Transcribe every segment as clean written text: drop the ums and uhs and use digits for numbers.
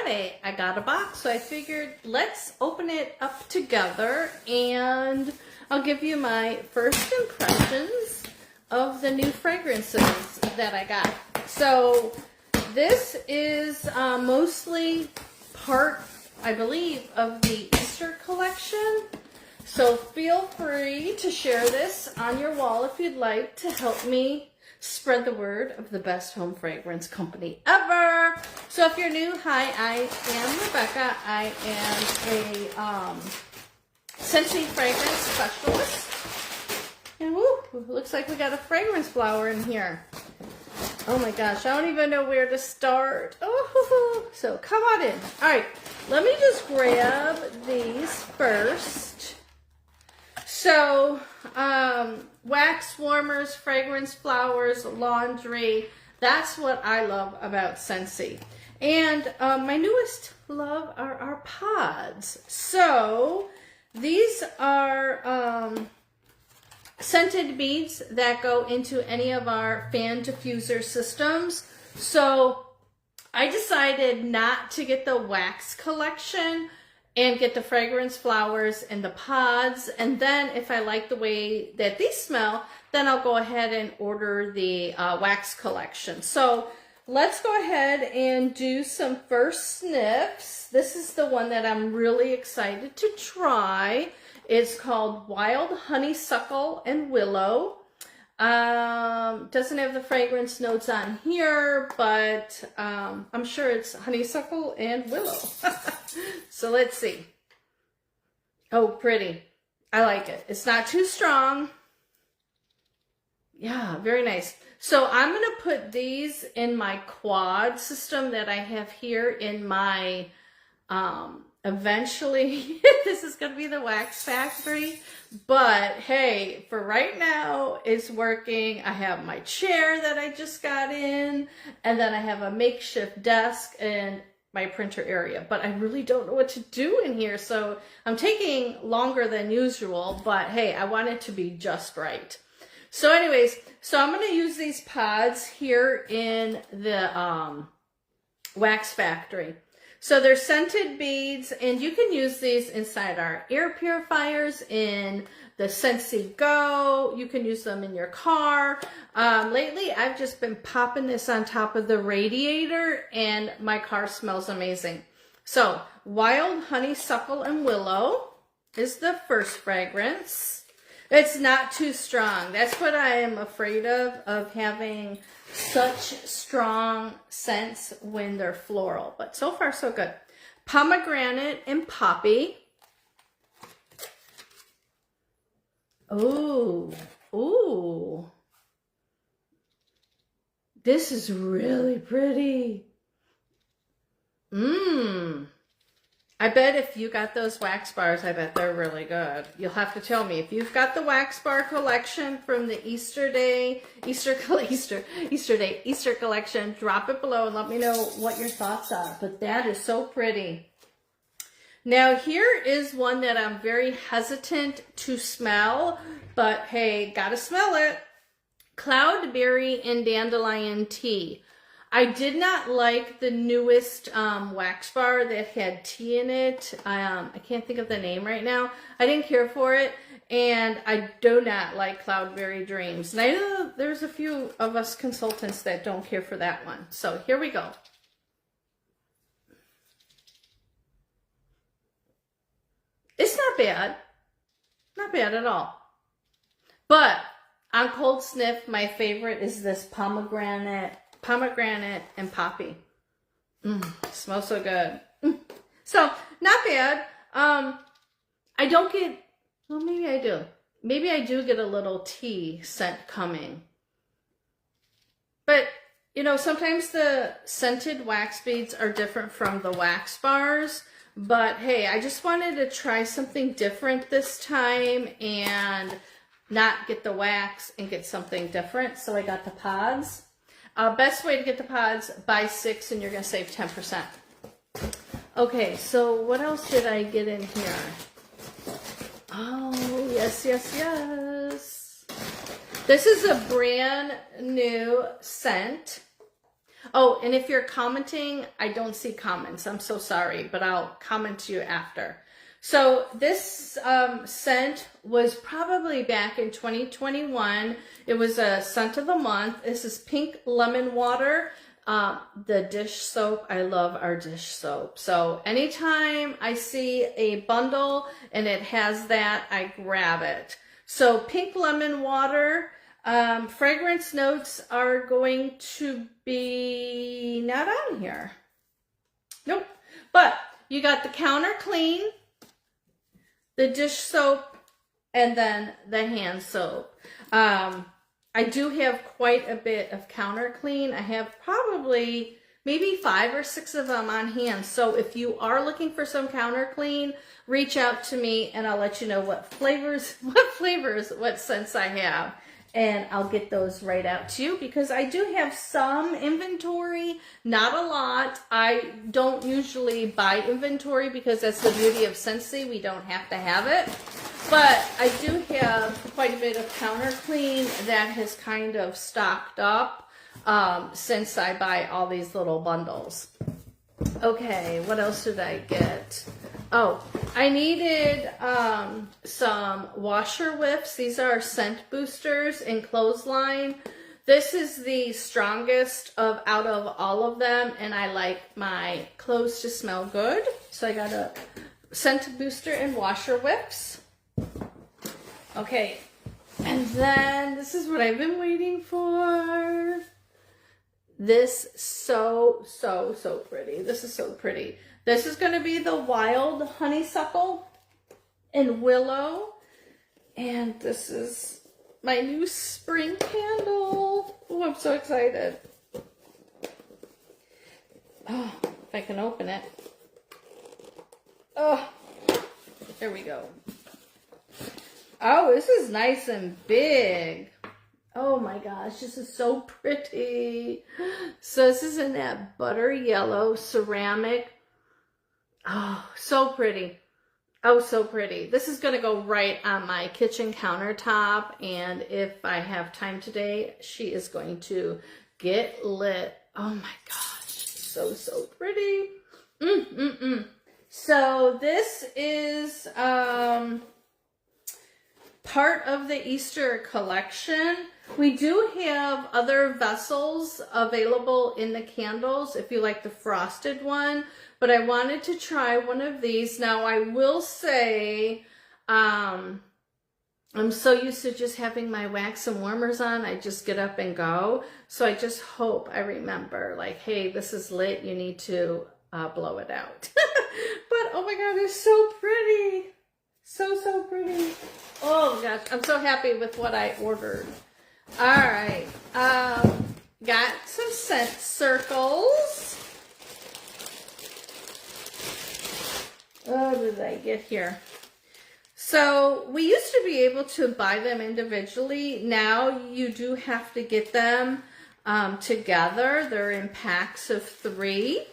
Friday, I got a box, so I figured let's open it up together and I'll give you my first impressions of the new fragrances that I got. So this is mostly part, I believe, of the Easter collection. So feel free to share this on your wall if you'd like to help me spread the word of the best home fragrance company ever. So if you're new, hi, I am Rebecca. I am a Scentsy fragrance specialist. And woo, looks like we got a fragrance flower in here. Oh my gosh, I don't even know where to start. Oh, so come on in. All right, let me just grab these first. So, wax warmers, fragrance flowers, laundry. That's what I love about Scentsy. And my newest love are our pods. So, these are scented beads that go into any of our fan diffuser systems. So, I decided not to get the wax collection and get the fragrance flowers and the pods. And then if I like the way that these smell, then I'll go ahead and order the wax collection. So let's go ahead and do some first sniffs. This is the one that I'm really excited to try. It's called Wild Honeysuckle and Willow. Doesn't have the fragrance notes on here, but I'm sure it's honeysuckle and willow. So let's see. Oh, pretty. I like it. It's not too strong. Yeah, very nice. So I'm going to put these in my quad system that I have here in my, eventually this is going to be the wax factory. But hey, for right now, it's working. I have my chair that I just got in, and then I have a makeshift desk and my printer area. But I really don't know what to do in here, so I'm taking longer than usual, but hey, I want it to be just right. So anyways, so I'm going to use these pods here in the wax factory. So they're scented beads, and you can use these inside our air purifiers, in the Scentsy Go. You can use them in your car. Lately, I've just been popping this on top of the radiator, and my car smells amazing. So Wild Honeysuckle and Willow is the first fragrance. It's not too strong. That's what I am afraid of having such strong scents when they're floral. But so far, so good. Pomegranate and Poppy. Ooh, ooh. This is really pretty. Mmm. I bet if you got those wax bars, I bet they're really good. You'll have to tell me. If you've got the wax bar collection from the Easter collection, drop it below and let me know what your thoughts are. But that is so pretty. Now here is one that I'm very hesitant to smell, but hey, gotta smell it. Cloudberry and Dandelion Tea. I did not like the newest wax bar that had tea in it. I can't think of the name right now. I didn't care for it, and I do not like Cloudberry Dreams. And I know there's a few of us consultants that don't care for that one. So here we go. It's not bad. Not bad at all. But on cold sniff, my favorite is this pomegranate and Poppy. Smells so good. So, not bad. I don't get, well, maybe I do. Maybe I do get a little tea scent coming. But, you know, sometimes the scented wax beads are different from the wax bars. But, hey, I just wanted to try something different this time and not get the wax and get something different. So I got the pods. Best way to get the pods, buy 6 and you're going to save 10%. Okay, so what else did I get in here? Oh, yes, yes, yes. This is a brand new scent. Oh, and if you're commenting, I don't see comments. I'm so sorry, but I'll comment to you after. So this scent was probably back in 2021. It was a scent of the month. This is Pink Lemon Water. The dish soap. I love our dish soap. So anytime I see a bundle and it has that, I grab it. So Pink Lemon Water. Fragrance notes are going to be not on here. Nope. But you got the counter clean, the dish soap, and then the hand soap. I do have quite a bit of counter clean. I have probably maybe 5 or 6 of them on hand. So if you are looking for some counter clean, reach out to me and I'll let you know what what scents I have. And I'll get those right out to you because I do have some inventory, not a lot. I don't usually buy inventory because that's the beauty of Scentsy. We don't have to have it. But I do have quite a bit of counter clean that has kind of stocked up since I buy all these little bundles. Okay, what else did I get? Oh, I needed some washer whiffs. These are scent boosters in Clothesline. This is the strongest out of all of them, and I like my clothes to smell good. So I got a scent booster and washer whiffs. Okay, and then this is what I've been waiting for. This so pretty. This is so pretty. This is going to be the Wild Honeysuckle and Willow. And this is my new spring candle. Oh, I'm so excited. Oh, if I can open it. Oh, there we go. Oh, this is nice and big. Oh my gosh, this is so pretty. So this is in that butter yellow ceramic. Oh, so pretty. Oh, so pretty. This is going to go right on my kitchen countertop. And if I have time today, she is going to get lit. Oh my gosh, so pretty. So this is part of the Easter collection. We do have other vessels available in the candles if you like the frosted one, but I wanted to try one of these. Now I will say, I'm so used to just having my wax and warmers on, I just get up and go. So I just hope I remember, like, hey, this is lit, you need to blow it out. But oh my god, it's so pretty. So pretty. Oh gosh, I'm so happy with what I ordered. All right, got some scent circles. What did I get here? So we used to be able to buy them individually. Now you do have to get them together. They're in packs of 3.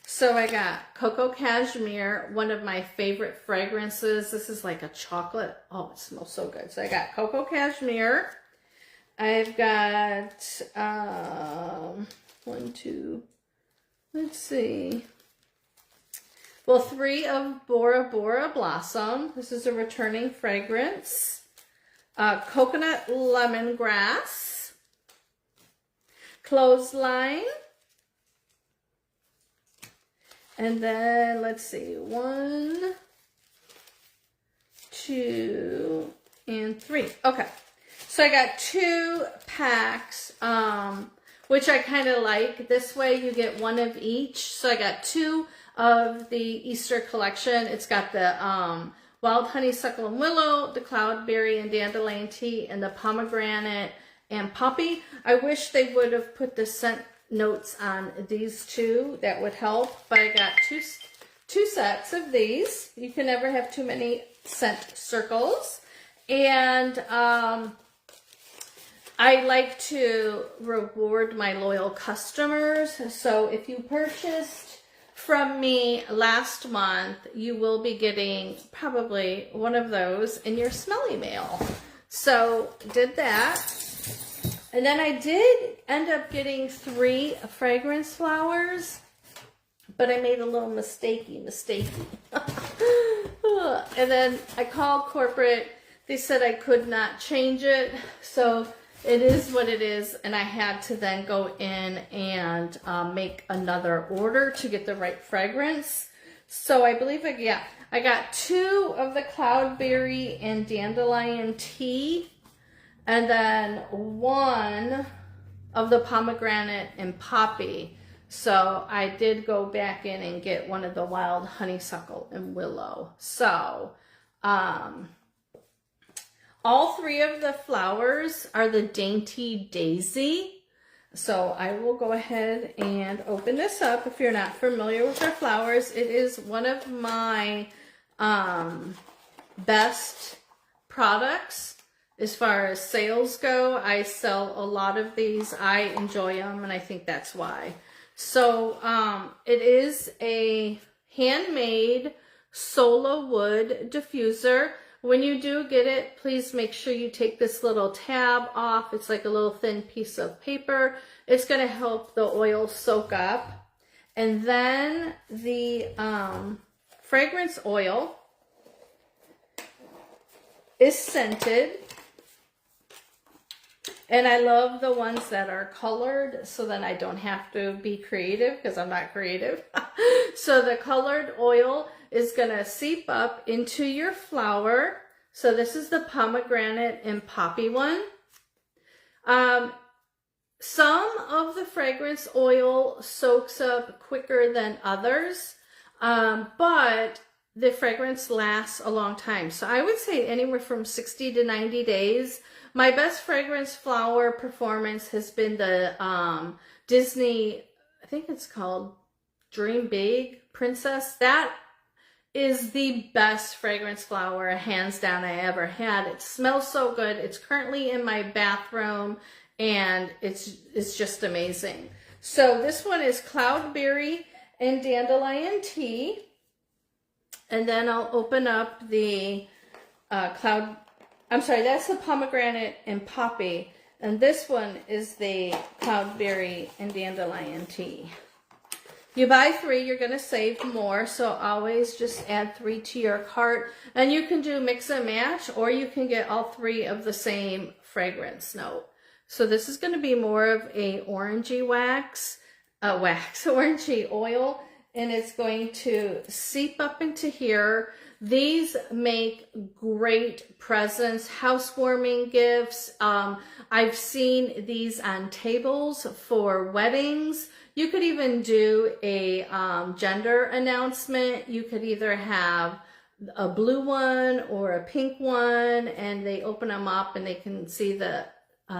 So I got Cocoa Cashmere, one of my favorite fragrances. This is like a chocolate. Oh, it smells so good. So I got Cocoa Cashmere. I've got, 1, 2, let's see. Well, 3 of Bora Bora Blossom. This is a returning fragrance. Coconut Lemongrass. Clothesline. And then, let's see, 1, 2, and 3. Okay, so I got 2 packs, which I kind of like. This way you get 1 of each. So I got 2 of the Easter collection. It's got the Wild Honeysuckle and Willow, the Cloudberry and Dandelion Tea, and the Pomegranate and Poppy. I wish they would have put the scent notes on these 2. That would help. But I got two sets of these. You can never have too many scent circles. And I like to reward my loyal customers. So if you purchased from me last month, you will be getting probably one of those in your smelly mail. So did that. And then I did end up getting 3 fragrance flowers, but I made a little mistakey. And then I called corporate. They said I could not change it. So it is what it is. And I had to then go in and make another order to get the right fragrance. So I believe I got 2 of the cloudberry and dandelion tea. And then 1 of the pomegranate and poppy. So I did go back in and get 1 of the wild honeysuckle and willow. So all 3 of the flowers are the dainty daisy. So I will go ahead and open this up. If you're not familiar with our flowers, it is one of my best products. As far as sales go, I sell a lot of these. I enjoy them, and I think that's why. So it is a handmade Sola wood diffuser. When you do get it, please make sure you take this little tab off. It's like a little thin piece of paper. It's going to help the oil soak up. And then the fragrance oil is scented. And I love the ones that are colored, so then I don't have to be creative because I'm not creative. So the colored oil is going to seep up into your flower. So this is the pomegranate and poppy one. Some of the fragrance oil soaks up quicker than others, but the fragrance lasts a long time. So I would say anywhere from 60 to 90 days. My best fragrance flower performance has been the Disney, I think it's called Dream Big Princess. That is the best fragrance flower, hands down, I ever had. It smells so good. It's currently in my bathroom, and it's just amazing. So this one is cloudberry and dandelion tea. And then I'll open up the that's the pomegranate and poppy. And this one is the cloudberry and dandelion tea. You buy 3, you're going to save more. So always just add 3 to your cart. And you can do mix and match, or you can get all 3 of the same fragrance note. So this is going to be more of a orangey orangey oil. And it's going to seep up into here. These make great presents, housewarming gifts. I've seen these on tables for weddings. You could even do a gender announcement. You could either have a blue one or a pink one, and they open them up and they can see the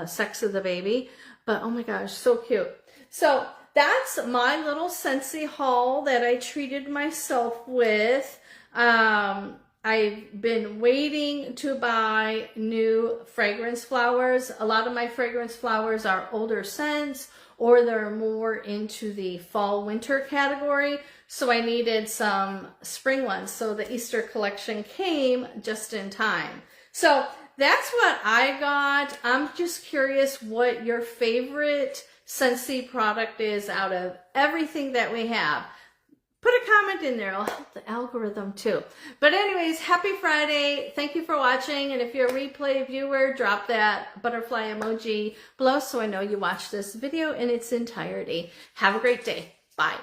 sex of the baby. But oh my gosh, so cute. So that's my little Scentsy haul that I treated myself with. I've been waiting to buy new fragrance flowers. A lot of my fragrance flowers are older scents, or they're more into the fall winter category. So I needed some spring ones. So the Easter collection came just in time. So that's what I got. I'm just curious what your favorite Scentsy product is out of everything that we have. Put a comment in there. It'll help the algorithm too. But anyways, happy Friday. Thank you for watching. And if you're a replay viewer, drop that butterfly emoji below so I know you watched this video in its entirety. Have a great day. Bye.